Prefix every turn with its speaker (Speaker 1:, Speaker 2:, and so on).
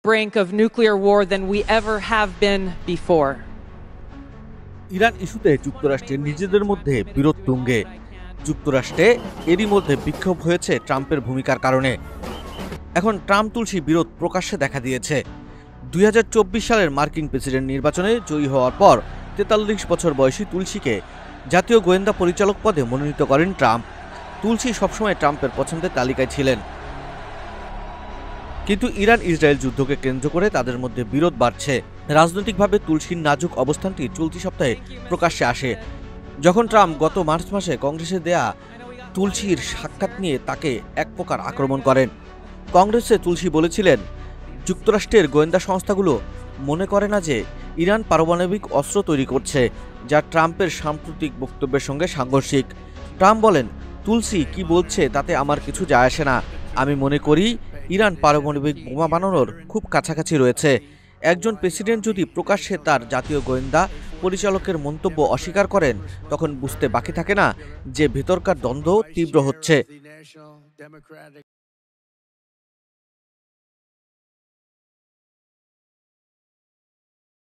Speaker 1: brink of nuclear war than we ever have been before.
Speaker 2: Iran ইস্যুতে যুক্তরাষ্ট্রের নিজেদের মধ্যে বিরোধ তুঙ্গে। যুক্তরাষ্ট্রে এরই মধ্যে বিক্ষোভ হয়েছে ট্রাম্পের ভূমিকার কারণে। এখন ট্রাম্প তুলসী বিরোধ প্রকাশ্যে দেখা দিয়েছে। 2024 সালের মার্কিন প্রেসিডেন্ট নির্বাচনে জয়ী হওয়ার পর 43 বছর বয়সী তুলসীকে জাতীয় গোয়েন্দা পরিচালক পদে মনোনীত করেন ট্রাম্প। তুলসী সবসময় ট্রাম্পের পছন্দের তালিকায় ছিলেন, কিন্তু ইরান ইসরায়েল যুদ্ধকে কেন্দ্র করে তাদের মধ্যে বিরোধ বাড়ছে। রাজনৈতিকভাবে তুলসীর নাজুক অবস্থানটি চলতি সপ্তাহে প্রকাশ্যে আসে, যখন ট্রাম্প গত মার্চ মাসে কংগ্রেসে দেয়া তুলসীর সাক্ষাৎ নিয়ে তাকে এক প্রকার আক্রমণ করেন। কংগ্রেসে তুলসী বলেছিলেন, যুক্তরাষ্ট্রের গোয়েন্দা সংস্থাগুলো মনে করে না যে ইরান পারমাণবিক অস্ত্র তৈরি করছে, যা ট্রাম্পের সাম্প্রতিক বক্তব্যের সঙ্গে সাংঘর্ষিক। ট্রাম্প বলেন, তুলসী কি বলছে তাতে আমার কিছু যায় আসে না। আমি মনে করি ইরান পারমাণবিক বোমা বানানোর খুব কাছাকাছি রয়েছে। একজন প্রেসিডেন্ট যদি প্রকাশ্যে তার জাতীয় গোয়েন্দা পরিচালকের মন্তব্য অস্বীকার করেন, তখন বুঝতে বাকি থাকে না যে ভেতরকার দ্বন্দ্ব তীব্র হচ্ছে।